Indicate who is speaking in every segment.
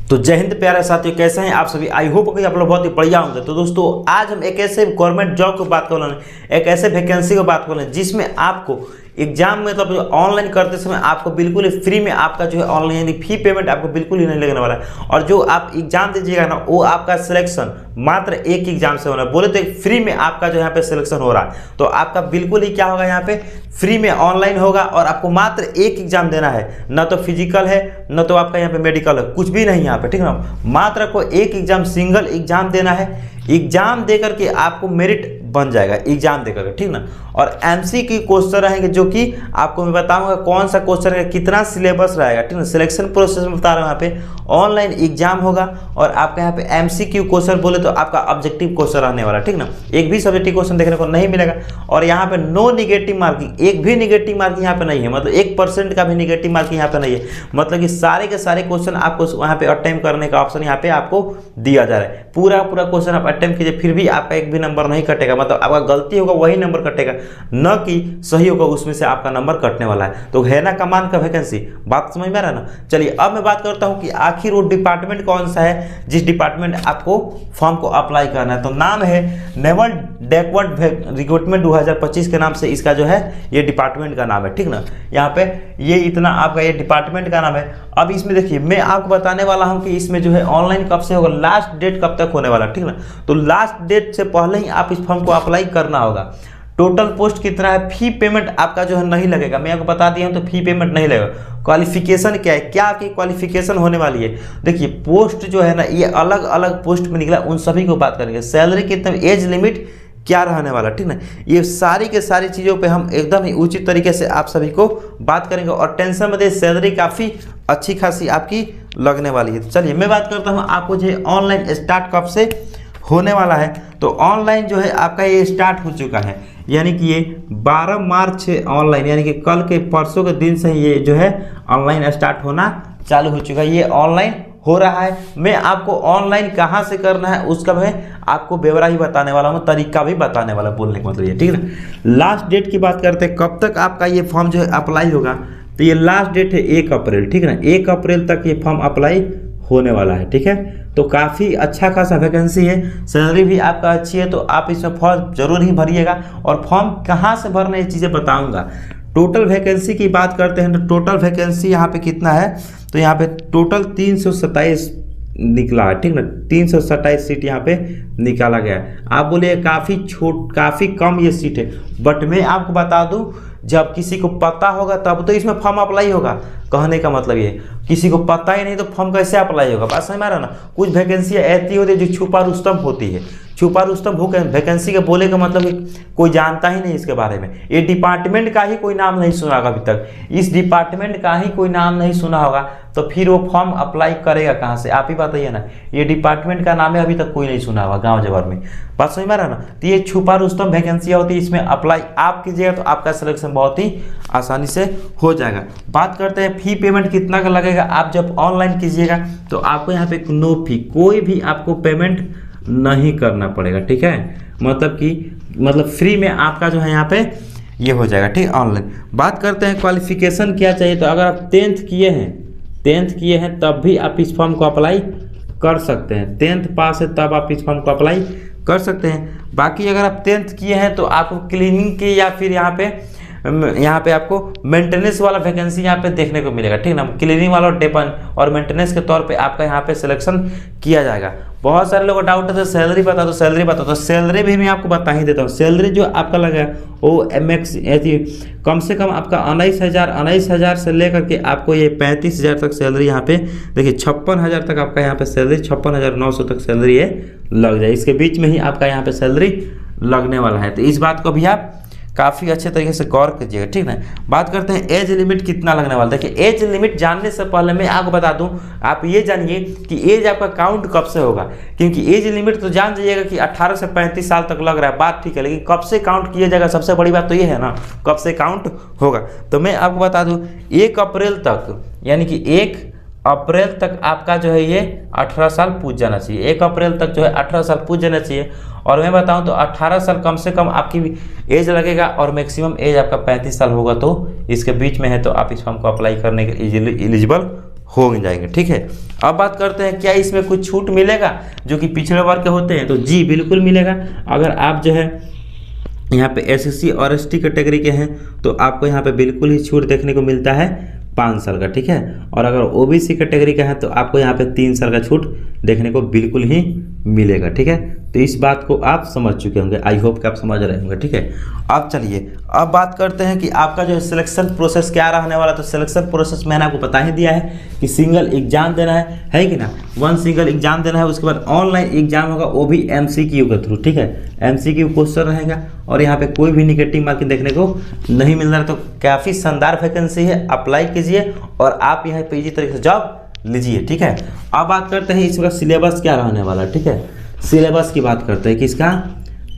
Speaker 1: तो जय हिंद प्यारे साथियों, कैसे हैं आप सभी। आई होप कि आप लोग बहुत ही बढ़िया होंगे। तो दोस्तों आज हम एक ऐसे गवर्नमेंट जॉब की बात कर रहे हैं, एक ऐसे वैकेंसी की बात कर रहे हैं जिसमें आपको एग्जाम में मतलब ऑनलाइन करते समय आपको बिल्कुल ही फ्री में आपका जो है ऑनलाइन यानी फी पेमेंट आपको बिल्कुल ही नहीं लगने वाला है। और जो आप एग्जाम दीजिएगा ना वो आपका सिलेक्शन मात्र एक एग्जाम से होना है। बोले तो फ्री में आपका जो यहाँ पे सिलेक्शन हो रहा है, तो आपका बिल्कुल ही क्या होगा यहाँ पे फ्री में ऑनलाइन होगा और आपको मात्र एक एग्जाम देना है। न तो फिजिकल है न तो आपका यहाँ पे मेडिकल है, कुछ भी नहीं यहाँ पे, ठीक है ना। मात्र आपको एक एग्जाम सिंगल एग्जाम देना है। एग्जाम देकर के आपको मेरिट बन जाएगा एग्जाम देकर के, ठीक ना। और एमसीक्यू क्वेश्चन रहेंगे जो कि आपको मैं बताऊंगा कौन सा क्वेश्चन रहेगा, कितना सिलेबस रहेगा, ठीक ना। सिलेक्शन प्रोसेस में बता रहा हूँ। यहाँ पे ऑनलाइन एग्जाम होगा और आपका यहाँ पे एमसीक्यू क्वेश्चन बोले तो आपका ऑब्जेक्टिव क्वेश्चन रहने वाला, ठीक ना। एक भी सब्जेक्टिव क्वेश्चन देखने को नहीं मिलेगा। और यहाँ पे नो निगेटिव मार्किंग, एक भी निगेटिव मार्किंग यहाँ पे नहीं है, मतलब 1% का भी निगेटिव मार्किंग यहाँ पे नहीं है। मतलब कि सारे के सारे क्वेश्चन आपको वहाँ पे अटेम्प्ट करने का ऑप्शन यहाँ पे आपको दिया जा रहा है। पूरा क्वेश्चन आप अटेम्प्ट कीजिए, फिर भी आपका एक भी नंबर नहीं कटेगा। मतलब आपका गलती होगा वही नंबर कटेगा, न कि सही होगा उसमें से आपका नंबर कटने वाला है। तो है ना कमान का वैकेंसी, बात समझ में आ रहा है ना। चलिए अब मैं बात करता हूँ कि आखिर वो डिपार्टमेंट कौन सा है जिस डिपार्टमेंट आपको फॉर्म को अप्लाई करना है। तो नाम है नेवल बैकवर्ड रिक्रूटमेंट 2025 के नाम से इसका जो है ये डिपार्टमेंट का नाम है, ठीक ना। यहाँ पे ये इतना आपका ये डिपार्टमेंट का नाम है। अब इसमें देखिए मैं आपको बताने वाला हूँ कि इसमें जो है ऑनलाइन कब से होगा, लास्ट डेट कब तक होने वाला, ठीक ना। तो लास्ट डेट से पहले ही आप इस फॉर्म को अप्लाई करना होगा। टोटल पोस्ट कितना है, फी पेमेंट आपका जो है नहीं लगेगा, मैं आपको बता दिया हूँ। तो फी पेमेंट नहीं लगेगा। क्वालिफिकेशन क्या है, क्या आपकी क्वालिफिकेशन होने वाली है। देखिए पोस्ट जो है ना ये अलग अलग पोस्ट में निकला, उन सभी को बात करेंगे। सैलरी कितना, एज लिमिट क्या रहने वाला, ठीक ना। ये सारी के सारी चीज़ों पे हम एकदम ही उचित तरीके से आप सभी को बात करेंगे। और टेंशन में दे, सैलरी काफ़ी अच्छी खासी आपकी लगने वाली है। चलिए मैं बात करता हूँ आपको जो ऑनलाइन स्टार्ट कब से होने वाला है। तो ऑनलाइन जो है आपका ये स्टार्ट हो चुका है, यानी कि ये 12 मार्च से ऑनलाइन, यानी कि कल के परसों के दिन से ये जो है ऑनलाइन स्टार्ट होना चालू हो चुका है। ये ऑनलाइन हो रहा है। मैं आपको ऑनलाइन कहाँ से करना है उसका मैं आपको ब्यौरा ही बताने वाला हूँ, तरीका भी बताने वाला, बोलने का मतलब ये, ठीक है ना। लास्ट डेट की बात करते हैं, कब तक आपका ये फॉर्म जो है अप्लाई होगा। तो ये लास्ट डेट है 1 अप्रैल, ठीक है ना। 1 अप्रैल तक ये फॉर्म अप्लाई होने वाला है, ठीक है। तो काफ़ी अच्छा खासा वैकेंसी है, सैलरी भी आपका अच्छी है। तो आप इसमें फॉर्म जरूर ही भरिएगा। और फॉर्म कहाँ से भरना ये चीज़ें बताऊँगा। टोटल वैकेंसी की बात करते हैं तो टोटल वैकेंसी यहाँ पे कितना है, तो यहाँ पे टोटल 327 निकला है, ठीक ना। 327 सीट यहाँ पे निकाला गया है। आप बोलिए काफ़ी कम ये सीट है, बट मैं आपको बता दूं जब किसी को पता होगा तब तो इसमें फॉर्म अप्लाई होगा। कहने का मतलब ये किसी को पता ही नहीं तो फॉर्म कैसे अप्लाई होगा, बात समझ में आ रहा ना। कुछ वैकेंसी ऐसी होती है जो छुपा रुस्तम होती है। छुपा रुस्तम हो वैकेंसी का बोले का मतलब कोई जानता ही नहीं इसके बारे में। ये डिपार्टमेंट का ही कोई नाम नहीं सुना होगा अभी तक, इस डिपार्टमेंट का ही कोई नाम नहीं सुना होगा, तो फिर वो फॉर्म अप्लाई करेगा कहाँ से, आप ही बताइए ना। ये डिपार्टमेंट का नाम है अभी तक कोई नहीं सुना होगा गाँव जबर में, बात समझ में आ रहा ना। तो ये छुपा रुस्तम वैकेंसियाँ होती है, इसमें अप्लाई आप कीजिएगा तो आपका सिलेक्शन बहुत ही आसानी से हो जाएगा। बात करते हैं फी पेमेंट कितना का लगेगा। आप जब ऑनलाइन कीजिएगा तो आपको यहाँ पे नो फी, कोई भी आपको पेमेंट नहीं करना पड़ेगा, ठीक है। मतलब फ्री में आपका जो है यहाँ पे ये हो जाएगा, ठीक। ऑनलाइन बात करते हैं क्वालिफिकेशन क्या चाहिए। तो अगर आप 10th किए हैं तब भी आप इस फॉर्म को अप्लाई कर सकते हैं। 10th पास है तब आप इस फॉर्म को अप्लाई कर सकते हैं। बाकी अगर आप 10th किए हैं तो आपको क्लीनिंग की या फिर यहाँ पे आपको मेंटेनेंस वाला वैकेंसी यहाँ पे देखने को मिलेगा, ठीक ना। क्लीनिंग वाला डेपन और मेंटेनेंस के तौर पे आपका यहाँ पे सिलेक्शन किया जाएगा। बहुत सारे लोगों को डाउट है तो सैलरी बता दो, सैलरी बता दो। सैलरी भी मैं आपको बता ही देता हूँ। सैलरी जो आपका लगा वो कम से कम आपका 19,000 से लेकर के आपको ये 35,000 तक सैलरी यहाँ पे देखिए 56,000 तक आपका यहाँ पे सैलरी, 56,900 तक सैलरी है लग जाए। इसके बीच में ही आपका यहाँ पे सैलरी लगने वाला है। तो इस बात को भी आप काफ़ी अच्छे तरीके से गौर कीजिएगा, ठीक ना। बात करते हैं एज लिमिट कितना लगने वाला। देखिए एज लिमिट जानने से पहले मैं आपको बता दूं, आप ये जानिए कि एज आपका काउंट कब से होगा। क्योंकि एज लिमिट तो जान जाइएगा कि 18 से 35 साल तक लग रहा है, बात ठीक है, लेकिन कब से काउंट किया जाएगा सबसे बड़ी बात तो ये है ना, कब से काउंट होगा। तो मैं आपको बता दूँ 1 अप्रैल तक, यानी कि 1 अप्रैल तक आपका जो है ये 18 साल पूछ जाना चाहिए। 1 अप्रैल तक जो है 18 साल पूछ जाना चाहिए। और मैं बताऊं तो 18 साल कम से कम आपकी एज लगेगा और मैक्सिमम एज आपका 35 साल होगा। तो इसके बीच में है तो आप इस फॉर्म को अप्लाई करने के एलिजिबल हो जाएंगे। ठीक है, अब बात करते हैं क्या इसमें कुछ छूट मिलेगा जो कि पिछड़े वर्ग के होते हैं, तो जी बिल्कुल मिलेगा। अगर आप जो है यहाँ पे SC और ST कैटेगरी के हैं तो आपको यहाँ पे बिल्कुल ही छूट देखने को मिलता है 5 साल का। ठीक है, और अगर OBC कैटेगरी का है तो आपको यहाँ पे 3 साल का छूट देखने को बिल्कुल ही मिलेगा। ठीक है, तो इस बात को आप समझ चुके होंगे, आई होप कि आप समझ रहे होंगे। ठीक है, अब चलिए अब बात करते हैं कि आपका जो है सिलेक्शन प्रोसेस क्या रहने वाला। तो सिलेक्शन प्रोसेस मैंने आपको बता ही दिया है कि सिंगल एग्जाम देना है कि ना, 1 सिंगल एग्जाम देना है। उसके बाद ऑनलाइन एग्जाम होगा, वो भी MCQ के थ्रू। ठीक है, MCQ क्वेश्चन रहेगा और यहाँ पे कोई भी निगेटिव मार्किंग देखने को नहीं मिल रहा है। तो काफ़ी शानदार वैकेंसी है, अप्लाई कीजिए और आप यहाँ पे इसी तरीके से जॉब लीजिए। ठीक है, अब बात करते हैं इसका सिलेबस क्या रहने वाला है। ठीक है, सिलेबस की बात करते हैं किसका,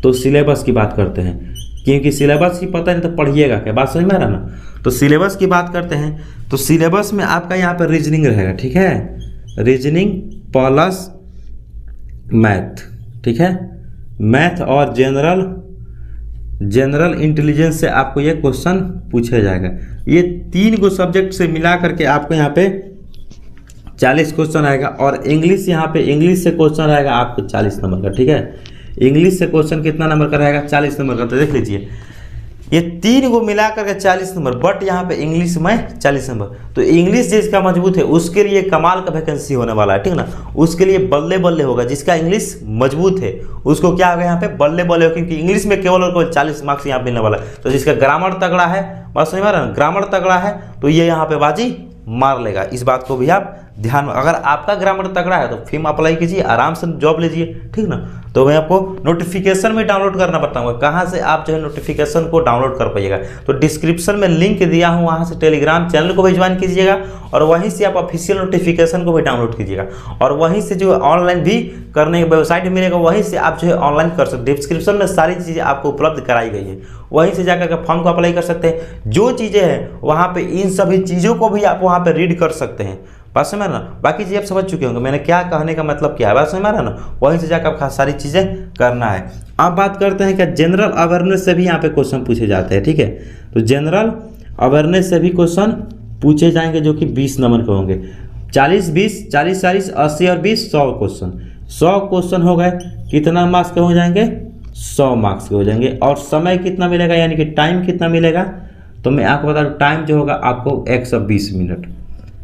Speaker 1: तो सिलेबस की बात करते हैं, क्योंकि सिलेबस ही पता नहीं तो पढ़िएगा क्या, बात समझ में आ रहा ना। तो सिलेबस की बात करते हैं, तो सिलेबस में आपका यहाँ पर रीजनिंग रहेगा। ठीक है, रीजनिंग प्लस मैथ। ठीक है, मैथ और जनरल इंटेलिजेंस से आपको ये क्वेश्चन पूछा जाएगा। ये 3 गो सब्जेक्ट से मिला करके आपको यहाँ पे 40 क्वेश्चन आएगा। और इंग्लिश यहाँ पे इंग्लिश से क्वेश्चन रहेगा आपको 40 नंबर का। ठीक है, इंग्लिश से क्वेश्चन कितना नंबर का रहेगा, 40 नंबर का। तो देख लीजिए ये 3 को मिला करके 40 नंबर, बट यहाँ पे इंग्लिश में 40 नंबर। तो इंग्लिश जिसका मजबूत है उसके लिए कमाल का वैकेंसी होने वाला है। ठीक है ना, उसके लिए बल्ले बल्ले होगा। जिसका इंग्लिश मजबूत है उसको क्या होगा, यहाँ पे बल्ले बल्ले होगा, क्योंकि इंग्लिश में केवल और केवल 40 मार्क्स यहाँ मिलने वाला है। तो जिसका ग्रामर तगड़ा है, बात समझ में आ रहा है, ग्रामर तगड़ा है तो ये यहाँ पे बाजी मार लेगा। इस बात को भी आप ध्यान में, अगर आपका ग्रामर तगड़ा है तो फिर अप्लाई कीजिए, आराम से जॉब लीजिए। ठीक ना, तो मैं आपको नोटिफिकेशन भी डाउनलोड करना बताऊंगा, कहाँ से आप जो है नोटिफिकेशन को डाउनलोड कर पाइएगा। तो डिस्क्रिप्शन में लिंक दिया हूँ, वहाँ से टेलीग्राम चैनल को भी ज्वाइन कीजिएगा और वहीं से आप ऑफिशियल नोटिफिकेशन को भी डाउनलोड कीजिएगा। और वहीं से जो ऑनलाइन भी करने का वेबसाइट मिलेगा, वहीं से आप जो है ऑनलाइन कर सकते। डिस्क्रिप्शन में सारी चीज़ें आपको उपलब्ध कराई गई है, वहीं से जाकर के फॉर्म को अप्लाई कर सकते हैं। जो चीज़ें हैं वहाँ पे इन सभी चीज़ों को भी आप वहाँ पे रीड कर सकते हैं। बात समझ में ना, बाकी चीज़ आप समझ चुके होंगे मैंने क्या कहने का मतलब क्या है, बात समझ में ना। वहीं से जाकर आपको सारी चीज़ें करना है। अब बात करते हैं कि जनरल अवेयरनेस से भी यहाँ पे क्वेश्चन पूछे जाते हैं। ठीक है, तो जनरल अवेयरनेस से भी क्वेश्चन पूछे जाएंगे जो कि 20 नंबर के होंगे। 40 20 40 40 80 और 20 100 क्वेश्चन। 100 क्वेश्चन हो गए, कितना मार्क्स के हो जाएंगे, 100 मार्क्स के हो जाएंगे। और समय कितना मिलेगा, यानी कि टाइम कितना मिलेगा, तो मैं आपको बता दूँ टाइम जो होगा आपको 120 मिनट।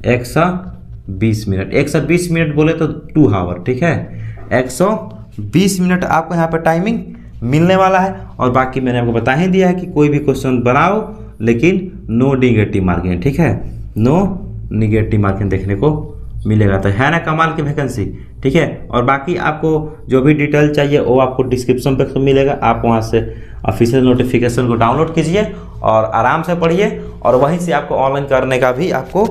Speaker 1: 120 मिनट बोले तो 2 आवर। ठीक है, 120 मिनट आपको यहाँ पर टाइमिंग मिलने वाला है। और बाकी मैंने आपको बता ही दिया है कि कोई भी क्वेश्चन बनाओ लेकिन नो निगेटिव मार्किंग। ठीक है, नो निगेटिव मार्किंग देखने को मिलेगा। तो है ना कमाल की वैकेंसी। ठीक है, और बाकी आपको जो भी डिटेल चाहिए वो आपको डिस्क्रिप्शन पे मिलेगा। आप वहाँ से ऑफिशियल नोटिफिकेशन को डाउनलोड कीजिए और आराम से पढ़िए, और वहीं से आपको ऑनलाइन करने का भी आपको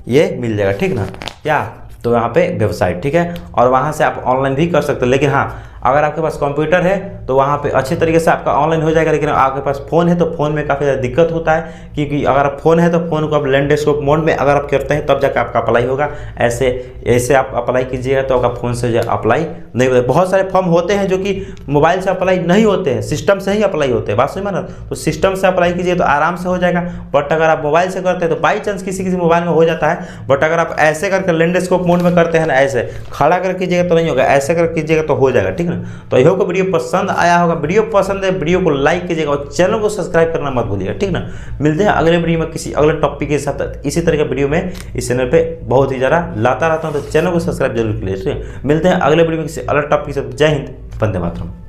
Speaker 1: ये मिल जाएगा। ठीक ना, क्या तो यहाँ पे वेबसाइट। ठीक है, और वहाँ से आप ऑनलाइन भी कर सकते हैं। लेकिन हाँ, अगर आपके पास कंप्यूटर है तो वहाँ पे अच्छे तरीके से आपका ऑनलाइन हो जाएगा। लेकिन आपके पास फ़ोन है तो फ़ोन में काफ़ी ज़्यादा दिक्कत होता है, क्योंकि अगर आप फ़ोन है तो फ़ोन को आप लैंडस्केप मोड में अगर आप करते हैं तब जाकर आपका अप्लाई होगा। ऐसे आप अप्लाई कीजिएगा तो आपका फ़ोन से जो अप्लाई नहीं होता। बहुत सारे फॉर्म होते हैं जो कि मोबाइल से अप्लाई नहीं होते हैं, सिस्टम से ही अप्लाई होते हैं। बात समझ में ना, तो सिस्टम से अप्लाई कीजिए तो आराम से हो जाएगा। बट अगर आप मोबाइल से करते हैं तो बाई चांस किसी मोबाइल में हो जाता है। बट अगर आप ऐसे करके लैंडस्केप मोड में करते हैं ना, ऐसे खड़ा कर कीजिएगा तो नहीं होगा, ऐसे कर कीजिएगा तो हो जाएगा। ठीक ना, तो आई होप को वीडियो पसंद आया होगा। वीडियो पसंद है, वीडियो को लाइक कीजिएगा और चैनल को सब्सक्राइब करना मत भूलिएगा। ठीक ना, मिलते हैं अगले वीडियो में किसी अगले टॉपिक के साथ। इसी तरह का वीडियो में इस चैनल पे बहुत ही ज़्यादा लाता रहता हूँ, तो चैनल को सब्सक्राइब जरूर कीजिए। ठीक है, मिलते हैं अगले वीडियो में किसी अलग टॉपिक के साथ। जय हिंद, वंदे मातरम।